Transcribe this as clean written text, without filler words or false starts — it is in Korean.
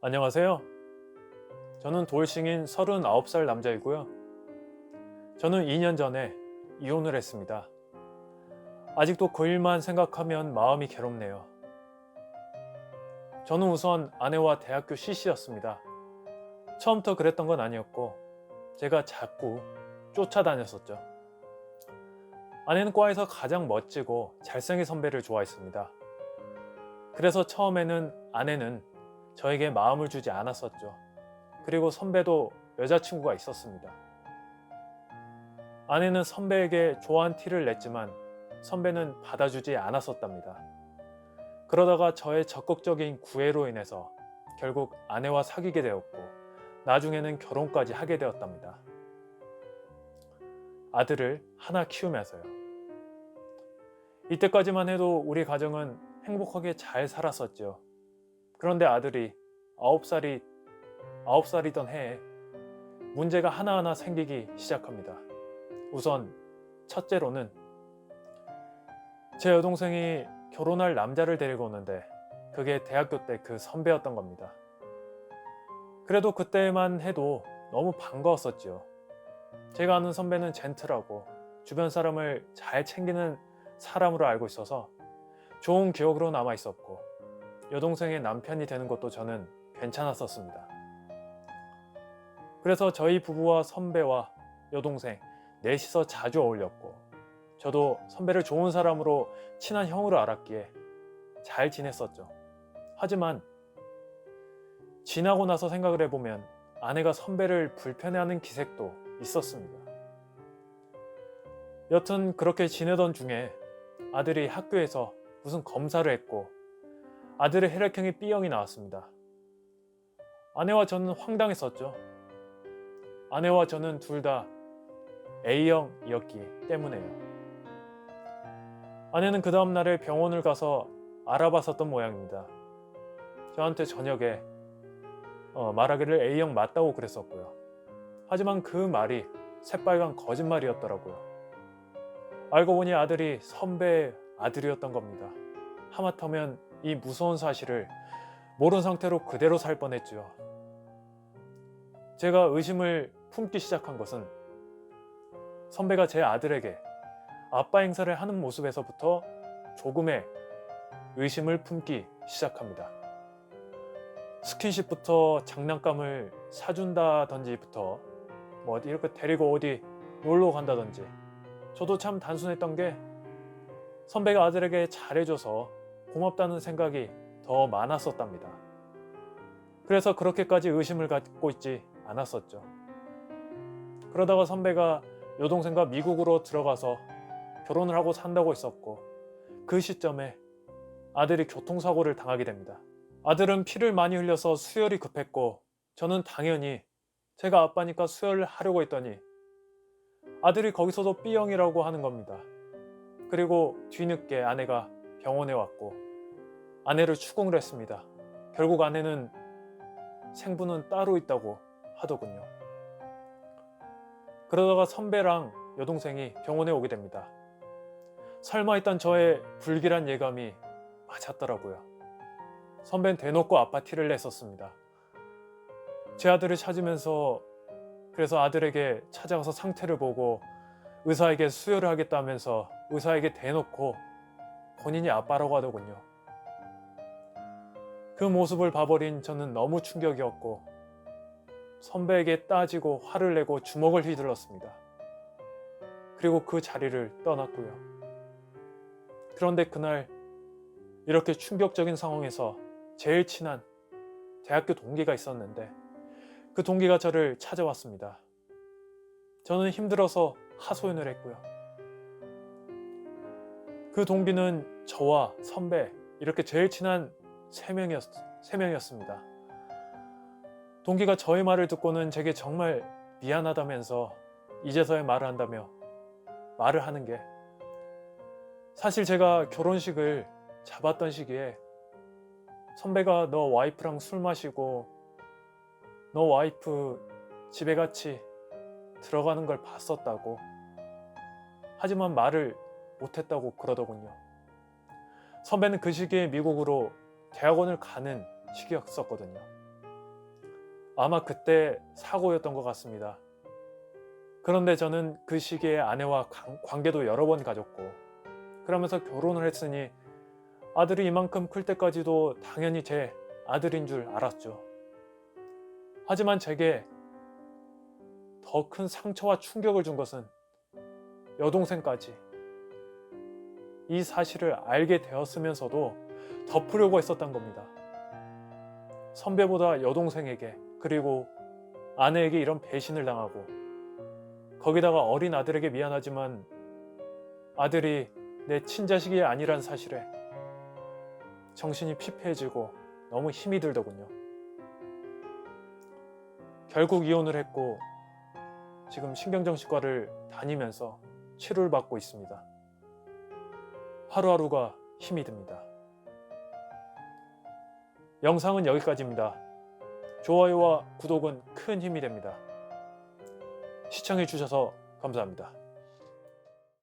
안녕하세요. 저는 돌싱인 39살 남자이고요. 저는 2년 전에 이혼을 했습니다. 아직도 그 일만 생각하면 마음이 괴롭네요. 저는 우선 아내와 대학교 CC였습니다. 처음부터 그랬던 건 아니었고 제가 자꾸 쫓아다녔었죠. 아내는 과에서 가장 멋지고 잘생긴 선배를 좋아했습니다. 그래서 처음에는 아내는 저에게 마음을 주지 않았었죠. 그리고 선배도 여자친구가 있었습니다. 아내는 선배에게 좋아한 티를 냈지만 선배는 받아주지 않았었답니다. 그러다가 저의 적극적인 구애로 인해서 결국 아내와 사귀게 되었고 나중에는 결혼까지 하게 되었답니다. 아들을 하나 키우면서요. 이때까지만 해도 우리 가정은 행복하게 잘 살았었죠. 그런데 아들이 9살이던 해에 문제가 하나하나 생기기 시작합니다. 우선 첫째로는 제 여동생이 결혼할 남자를 데리고 오는데 그게 대학교 때 그 선배였던 겁니다. 그래도 그때만 해도 너무 반가웠었지요. 제가 아는 선배는 젠틀하고 주변 사람을 잘 챙기는 사람으로 알고 있어서 좋은 기억으로 남아 있었고 여동생의 남편이 되는 것도 저는 괜찮았었습니다. 그래서 저희 부부와 선배와 여동생 넷이서 자주 어울렸고 저도 선배를 좋은 사람으로 친한 형으로 알았기에 잘 지냈었죠. 하지만 지나고 나서 생각을 해보면 아내가 선배를 불편해하는 기색도 있었습니다. 여튼 그렇게 지내던 중에 아들이 학교에서 무슨 검사를 했고 아들의 혈액형이 B형이 나왔습니다. 아내와 저는 황당했었죠. 아내와 저는 둘 다 A형이었기 때문에요. 아내는 그 다음날에 병원을 가서 알아봤었던 모양입니다. 저한테 저녁에 말하기를 A형 맞다고 그랬었고요. 하지만 그 말이 새빨간 거짓말이었더라고요. 알고 보니 아들이 선배의 아들이었던 겁니다. 하마터면 이 무서운 사실을 모른 상태로 그대로 살 뻔했죠. 제가 의심을 품기 시작한 것은 선배가 제 아들에게 아빠 행사를 하는 모습에서부터 조금의 의심을 품기 시작합니다. 스킨십부터 장난감을 사준다든지부터 이렇게 데리고 어디 놀러 간다든지 저도 참 단순했던 게 선배가 아들에게 잘해줘서 고맙다는 생각이 더 많았었답니다. 그래서 그렇게까지 의심을 갖고 있지 않았었죠. 그러다가 선배가 여동생과 미국으로 들어가서 결혼을 하고 산다고 했었고 그 시점에 아들이 교통사고를 당하게 됩니다. 아들은 피를 많이 흘려서 수혈이 급했고 저는 당연히 제가 아빠니까 수혈을 하려고 했더니 아들이 거기서도 B형이라고 하는 겁니다. 그리고 뒤늦게 아내가 병원에 왔고 아내를 추궁을 했습니다. 결국 아내는 생부는 따로 있다고 하더군요. 그러다가 선배랑 여동생이 병원에 오게 됩니다. 설마 했던 저의 불길한 예감이 맞았더라고요. 선배는 대놓고 아빠 티를 냈었습니다. 제 아들을 찾으면서 그래서 아들에게 찾아가서 상태를 보고 의사에게 수혈을 하겠다면서 의사에게 대놓고 본인이 아빠라고 하더군요. 그 모습을 봐버린 저는 너무 충격이었고 선배에게 따지고 화를 내고 주먹을 휘둘렀습니다. 그리고 그 자리를 떠났고요. 그런데 그날 이렇게 충격적인 상황에서 제일 친한 대학교 동기가 있었는데 그 동기가 저를 찾아왔습니다. 저는 힘들어서 하소연을 했고요. 그 동기는 저와 선배 이렇게 제일 친한 3명이었습니다. 동기가 저의 말을 듣고는 제게 정말 미안하다면서 이제서야 말을 한다며 말을 하는 게 사실 제가 결혼식을 잡았던 시기에 선배가 너 와이프랑 술 마시고 너 와이프 집에 같이 들어가는 걸 봤었다고 하지만 말을 못했다고 그러더군요. 선배는 그 시기에 미국으로 대학원을 가는 시기였었거든요. 아마 그때 사고였던 것 같습니다. 그런데 저는 그 시기에 아내와 관계도 여러 번 가졌고 그러면서 결혼을 했으니 아들이 이만큼 클 때까지도 당연히 제 아들인 줄 알았죠. 하지만 제게 더 큰 상처와 충격을 준 것은 여동생까지 이 사실을 알게 되었으면서도 덮으려고 했었던 겁니다. 선배보다 여동생에게 그리고 아내에게 이런 배신을 당하고 거기다가 어린 아들에게 미안하지만 아들이 내 친자식이 아니란 사실에 정신이 피폐해지고 너무 힘이 들더군요. 결국 이혼을 했고 지금 신경정신과를 다니면서 치료를 받고 있습니다. 하루하루가 힘이 듭니다. 영상은 여기까지입니다. 좋아요와 구독은 큰 힘이 됩니다. 시청해주셔서 감사합니다.